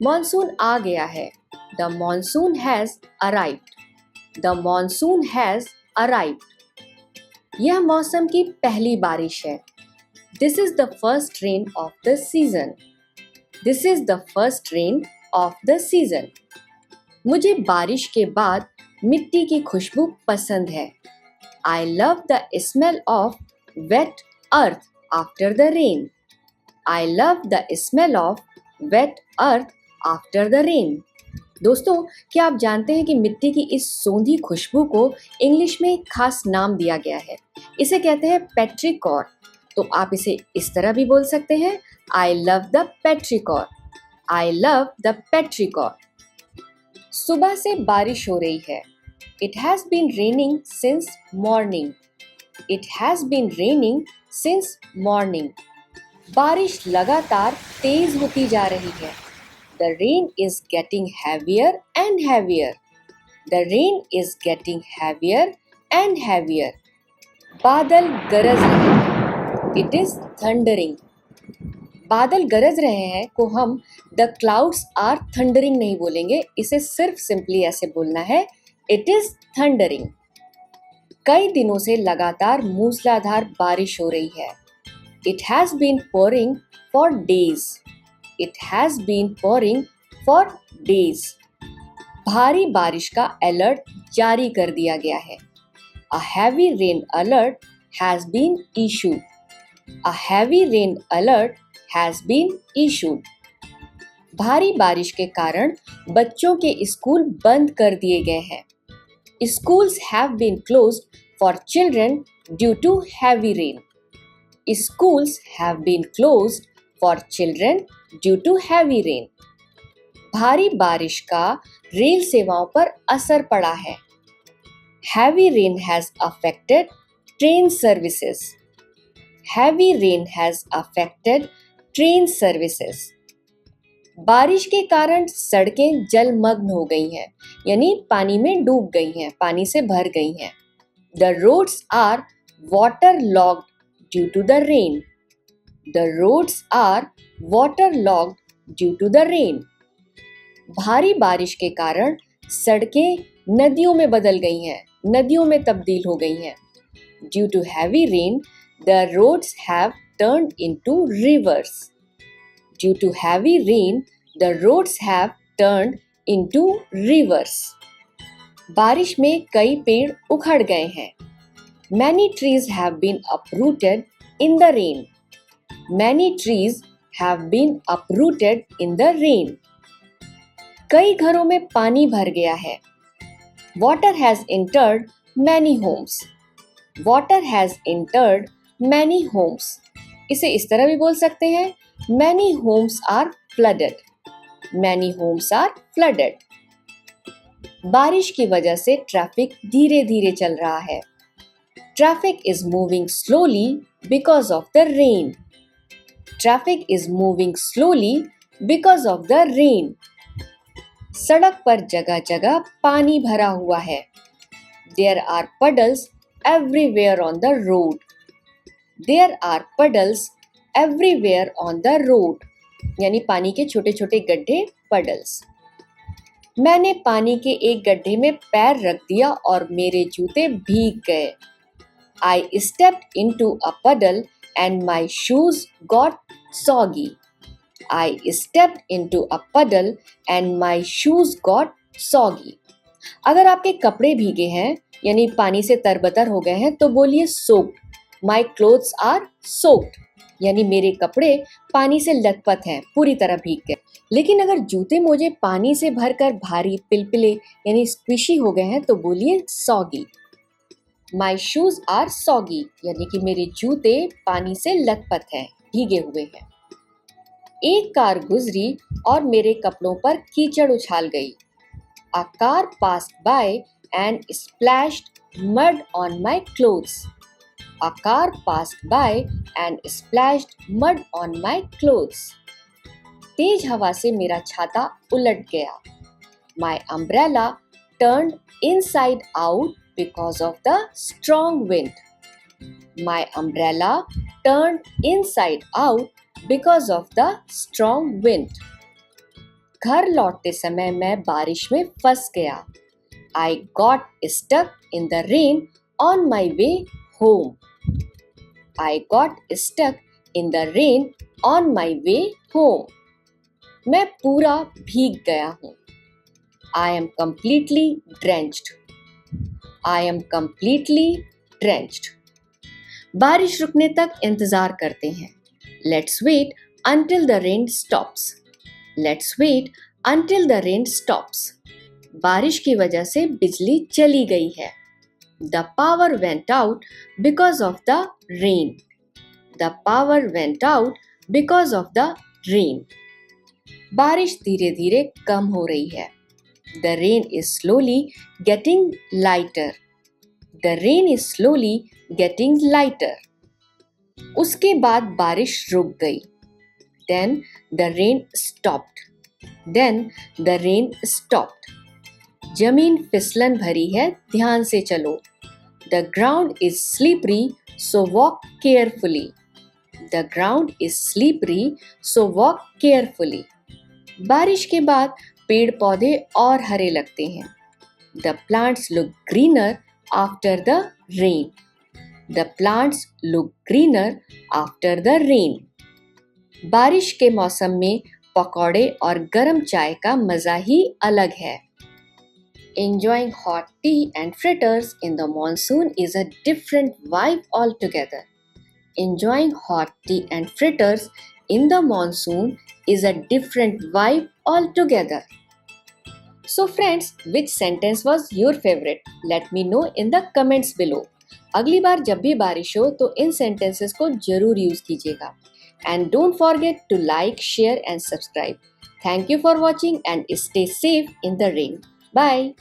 Monsoon आ गया है. The monsoon has arrived. The monsoon has arrived. यह मौसम की पहली बारिश है. This is the first rain of the season. This is the first rain of the season. मुझे बारिश के बाद मिट्टी की खुशबू पसंद है. I love the smell of wet earth after the rain. I love the smell of wet earth after the rain. दोस्तों, क्या आप जानते हैं कि मिट्टी की इस सोंधी खुशबू को इंग्लिश में एक खास नाम दिया गया है. इसे कहते हैं पेट्रिकॉर. तो आप इसे इस तरह भी बोल सकते हैं, I love the petrichor. I love the petrichor. सुबह से बारिश हो रही है. It has been raining since morning. It has been raining since morning. बारिश लगातार तेज होती जा रही है. The rain is getting heavier and heavier. The rain is getting heavier and heavier. बादल गरज रहे हैं. It is thundering. बादल गरज रहे हैं को हम The clouds are thundering नहीं बोलेंगे. इसे सिर्फ सिंपली ऐसे बोलना है, It is thundering. कई दिनों से लगातार मूसलाधार बारिश हो रही है. It has been pouring for days. It has been pouring for days. भारी बारिश का अलर्ट जारी कर दिया गया है. A heavy rain alert has been issued. A heavy rain alert has been issued. भारी बारिश के कारण बच्चों के स्कूल बंद कर दिए गए हैं. Schools have been closed for children due to heavy rain. Schools have been closed for children due to heavy rain. भारी बारिश का रेल सेवाओं पर असर पड़ा है. Heavy rain has affected train services. Heavy rain has affected train services. बारिश के कारण सड़कें जलमग्न हो गई हैं, यानी पानी में डूब गई हैं, पानी से भर गई हैं. The roads are waterlogged due to the rain. The roads are waterlogged due to the rain. भारी बारिश के कारण सड़कें नदियों में बदल गई हैं, नदियों में तब्दील हो गई हैं. Due to heavy rain, the roads have turned into rivers. Due to heavy rain, the roads have turned into rivers. बारिश में कई पेड़ उखड़ गए हैं. Many trees have been uprooted in the rain. Many trees have been uprooted in the rain. कई घरों में पानी भर गया है. Water has entered many homes. Water has entered many homes. इसे इस तरह भी बोल सकते हैं, Many homes are flooded. Many homes are flooded. बारिश की वजह से ट्रैफिक धीरे धीरे चल रहा है. Traffic is moving slowly because of the rain. Traffic is moving slowly because of the rain. सड़क पर जगह जगह पानी भरा हुआ है. There are puddles everywhere on the road. There are puddles everywhere on the road. यानी पानी के छोटे छोटे गड्ढे, puddles. मैंने पानी के एक गड्ढे में पैर रख दिया और मेरे जूते भीग गए. I stepped into a puddle and my shoes got soggy. I stepped into a puddle and my shoes got soggy. अगर आपके कपड़े भीगे हैं यानी पानी से तरबतर हो गए हैं तो बोलिए soaked. My clothes are soaked. यानी मेरे कपड़े पानी से लथपथ हैं, पूरी तरह भीग गए. लेकिन अगर जूते मोजे पानी से भरकर भारी पिलपिले यानी स्क्विशी हो गए हैं तो बोलिए soggy. My shoes are soggy. यानी कि मेरे जूते पानी से लथपथ हैं, भीगे हुए हैं. एक कार गुजरी और मेरे कपड़ों पर कीचड़ उछाल गई. A car passed by and splashed mud on my clothes. A car passed by and splashed mud on my clothes. तेज हवा से मेरा छाता उलट गया. My umbrella turned inside out because of the strong wind. My umbrella turned inside out because of the strong wind. घर लौटते समय मैं बारिश में फंस गया. I got stuck in the rain on my way home. I got stuck in the rain on my way home. मैं पूरा भीग गया हूँ. I am completely drenched. I am completely drenched. बारिश रुकने तक इंतजार करते हैं. Let's wait until the rain stops. Let's wait until the rain stops. बारिश की वजह से बिजली चली गई है. The power went out because of the rain. The power went out because of the rain. बारिश धीरे धीरे कम हो रही है. The rain is slowly getting lighter. The rain is slowly getting lighter. उसके बाद बारिश रुक गई. Then the rain stopped. Then the rain stopped. जमीन फिसलन भरी है, ध्यान से चलो. The ground is slippery, so walk carefully. The ground is slippery, so walk carefully. बारिश के बाद पेड़ पौधे और हरे लगते हैं. The plants look greener after the rain. The plants look greener after the rain. बारिश के मौसम में पकौड़े और गरम चाय का मज़ा ही अलग है. Enjoying hot tea and fritters in the monsoon is a different vibe altogether. Enjoying hot tea and fritters in the monsoon is a different vibe altogether. So friends, which sentence was your favorite? Let me know in the comments below. अगली बार जब भी बारिश हो तो इन sentences को जरूर use कीजिएगा. And don't forget to like, share and subscribe. Thank you for watching and stay safe in the rain. Bye.